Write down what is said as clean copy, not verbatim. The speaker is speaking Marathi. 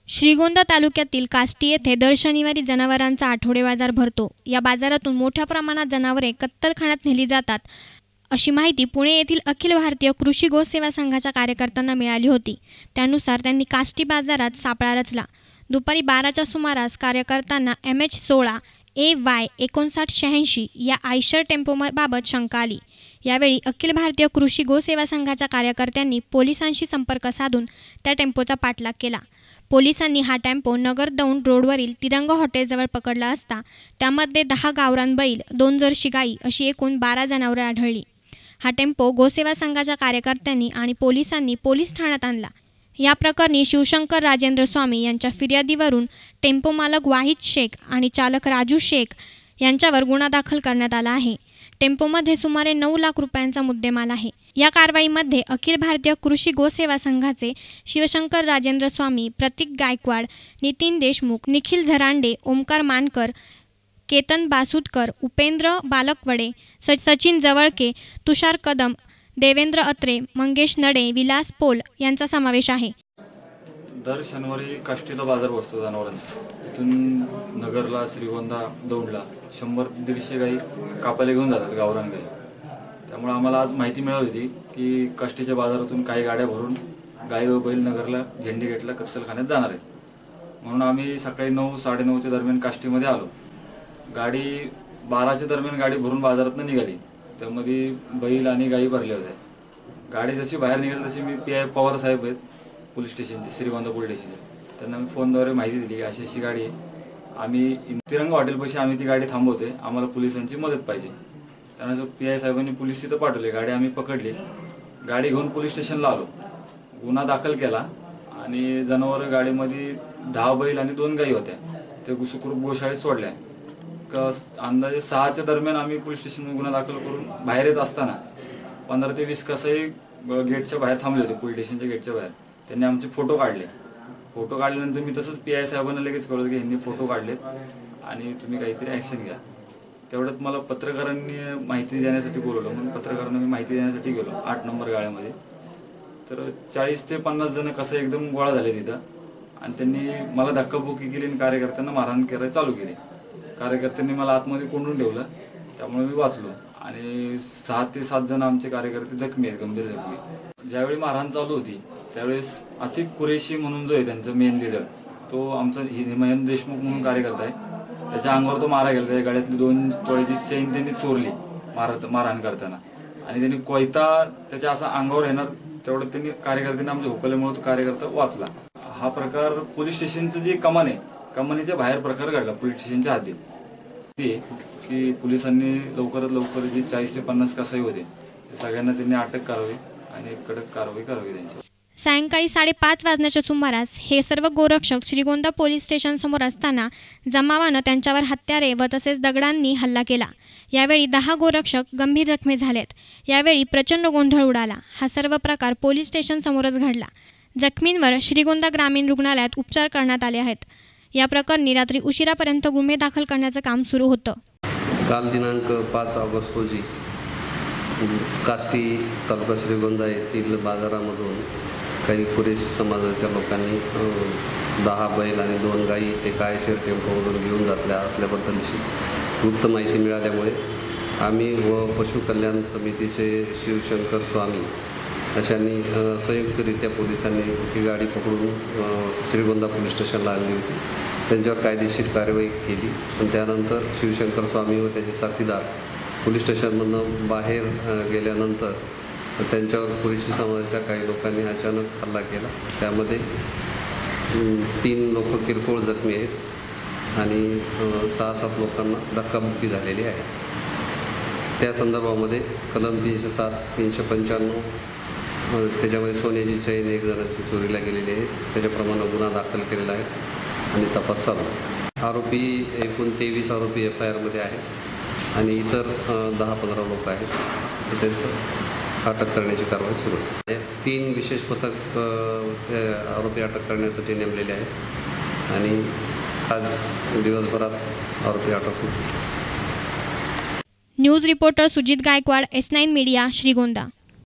श्रीगोंदा तालुक्यातील काष्टी येथे दर शनिवारी जनावरांचा आठवडे बाजार भरतो। या बाजारातून मोठ्या प्रमाणात जनावरे कत्तलखान्यात नेली जातात, अशी माहिती पुणे येथील अखिल भारतीय कृषी गोसेवा संघाच्या कार्यकर्त्यांना मिळाली होती। त्यानुसार त्यांनी काष्टी बाजारात सापळा रचला। दुपारी 12च्या सुमारास कार्यकर्त्यांना MH16 AY 5986 या आयशर टेम्पोबाबत शंका आली। यावेळी अखिल भारतीय कृषी गोसेवा संघाच्या कार्यकर्त्यांनी पोलिसांशी संपर्क साधून त्या टेम्पोचा पाठलाग केला। पोलिसांनी हा टेम्पो नगर दौंड रोडवरील तिरंगा हॉटेलजवळ पकडला असता त्यामध्ये 10 गावरान बैल, 2 जर्सी गाई अशी एकूण 12 जनावरे आढळली। हा टेम्पो गोसेवा संघाच्या कार्यकर्त्यांनी आणि पोलिसांनी पोलीस ठाण्यात आणला। या प्रकरणी शिवशंकर राजेंद्र स्वामी यांच्या फिर्यादीवरून टेम्पो मालक वाहिद शेख आणि चालक राजू शेख यांच्यावर गुन्हा दाखल करण्यात आला आहे। टेम्पोमध्ये सुमारे 9 लाख रुपयांचा मुद्देमाल आहे। या कारवाईमध्ये अखिल भारतीय कृषी गोसेवा संघाचे शिवशंकर राजेंद्र स्वामी, प्रतीक गायकवाड, नितीन देशमुख, निखिल झरांडे, ओमकार मानकर, केतन बासुदकर, उपेंद्र बालकवडे, सचिन जवळके, तुषार कदम, देवेंद्र अत्रे, मंगेश नडे, विलास पोल यांचा समावेश आहे। दर शनिवारी काष्टीला बाजार बसतो जनावरांचा। इथून नगरला, श्रीगोंदा, दौंडला 100-150 गाई कापायला घेऊन जातात, गावरान गाई। त्यामुळे आम्हाला आज माहिती मिळाली होती की काष्टीच्या बाजारातून काही गाड्या भरून गाई व बैल नगरला, झेंडीगेटला कत्तलखान्यात जाणार आहेत। म्हणून आम्ही सकाळी 9-9:30च्या दरम्यान काष्टीमध्ये आलो। गाडी 12च्या दरम्यान गाडी भरून बाजारातून निघाली। त्यामध्ये बैल आणि गाई भरल्या होत्या। गाडी जशी बाहेर निघाली तशी मी PI पवार साहेब आहेत पोलीस स्टेशनचे, श्रीगोंदा पोलीस स्टेशनचे, त्यांना मी फोनद्वारे माहिती दिली की अशी अशी गाडी आहे, आम्ही तिरंगा हॉटेलपाशी आम्ही ती गाडी थांबवते, आम्हाला पोलिसांची मदत पाहिजे। त्यानंतर PI साहेबांनी पोलीस तिथं पाठवले। गाडी आम्ही पकडली, गाडी घेऊन पोलीस स्टेशनला आलो, गुन्हा दाखल केला आणि जनावर गाडीमध्ये 10 बैल आणि 2 गाई होत्या, ते सुखरूप गोशाळेत सोडल्या। अंदाजे 6च्या दरम्यान आम्ही पोलीस स्टेशनमध्ये गुन्हा दाखल करून बाहेर येत असताना 15 ते 20 कसाई गेटच्या बाहेर थांबले होते, पोलीस स्टेशनच्या गेटच्या बाहेर। त्यांनी आमचे फोटो काढले। फोटो काढल्यानंतर मी तसंच PI साहेबांना लगेच कळवलं की ह्यांनी फोटो काढलेत आणि तुम्ही काहीतरी ॲक्शन घ्या। तेवढ्यात मला पत्रकारांनी माहिती देण्यासाठी बोलवलं, म्हणून पत्रकारांना मी माहिती देण्यासाठी गेलो 8 नंबर गाळ्यामध्ये। तर 40 ते 50 जण कसं एकदम गोळा झाले तिथं आणि त्यांनी मला धक्काबुक्की केली आणि कार्यकर्त्यांना मारहाण करायला चालू केली। कार्यकर्त्यांनी मला आतमध्ये कोंडून ठेवलं, त्यामुळे मी वाचलो आणि 6 ते 7 जण आमचे कार्यकर्ते जखमी आहेत, गंभीर जखमी। ज्यावेळी मारहाण चालू होती त्यावेळेस अतिक कुरेशी म्हणून जो आहे त्यांचा मेन लीडर, तो आमचा महेंद्र देशमुख म्हणून कार्यकर्ता आहे, त्याच्या अंगावर तो मारा गेला। त्याच्या गळ्यातली 2 तोळ्याची चेन त्यांनी चोरली मारहाण करताना आणि त्यांनी कोयता त्याच्या असा अंगावर येणार तेवढं त्यांनी कार्यकर्त्यांनी आमच्या हुकल्यामुळे तो कार्यकर्ता वाचला। हा प्रकार पोलीस स्टेशनचं जे कमान आहे, कमानीच्या बाहेर प्रकार घडला पोलीस स्टेशनच्या हद्दीत। ते की पोलिसांनी लवकरात लवकर जे 40 ते 50 कसाई होते ते सगळ्यांना त्यांनी अटक करावी आणि कडक कारवाई करावी त्यांची। सायंकाळी 5:30 वाजण्याच्या सुमारास हे सर्व गोरक्षक श्रीगोंदा पोलीस स्टेशन समोर असताना जमावानं त्यांच्यावर हत्यारे व तसेच दगडांनी हल्ला केला। यावेळी 10 गोरक्षक गंभीर जखमी झालेत। यावेळी प्रचंड गोंधळ उडाला। हा सर्व प्रकार पोलीस स्टेशन समोरच घडला। जखमींवर श्रीगोंदा ग्रामीण रुग्णालयात उपचार करण्यात आले आहेत। या प्रकरणी रात्री उशिरापर्यंत गुन्हे दाखल करण्याचं काम सुरू होतं। काल दिनांक 5 ऑगस्ट रोजी काष्टी तालुका श्रीगोंदा येथील बाजारामधून काही कुरेशी समाजाच्या लोकांनी 10 बैल आणि 2 गाई एका आयशर टेम्पोमधून घेऊन जातल्या असल्याबद्दलची गुप्त माहिती मिळाल्यामुळे आम्ही व पशु कल्याण समितीचे शिवशंकर स्वामी अशांनी संयुक्तरित्या पोलिसांनी ती गाडी पकडून श्रीगोंदा पोलीस स्टेशनला आणली होती। त्यांच्यावर कायदेशीर कारवाई केली आणि त्यानंतर शिवशंकर स्वामी व त्याचे साथीदार पोलीस स्टेशनमधून बाहेर गेल्यानंतर त्यांच्यावर कुरेशी समाजाच्या काही लोकांनी अचानक हल्ला केला। त्यामध्ये 3 लोक किरकोळ जखमी आहेत आणि 6-7 लोकांना धक्काबुक्की झालेली आहे। त्या संदर्भामध्ये कलम 307, 395 त्याच्यामध्ये सोन्याची चैन 1 जणांची चोरीला गेलेली आहे, त्याच्याप्रमाणे गुन्हा दाखल केलेला आहे आणि तपास चालू आहे। आरोपी एकूण 23 आरोपी FIRमध्ये आहेत आणि इतर 10-15 लोक आहेत, त्यांचं अटक करण्याची कारवाई सुरू आहे। 3 विशेष पथक आरोपी अटक करण्यासाठी नेमलेले आहेत आणि आज दिवसभरात आरोपी अटक होतील। News reporter Sujit Gaikwad, S9 media, Shrigonda.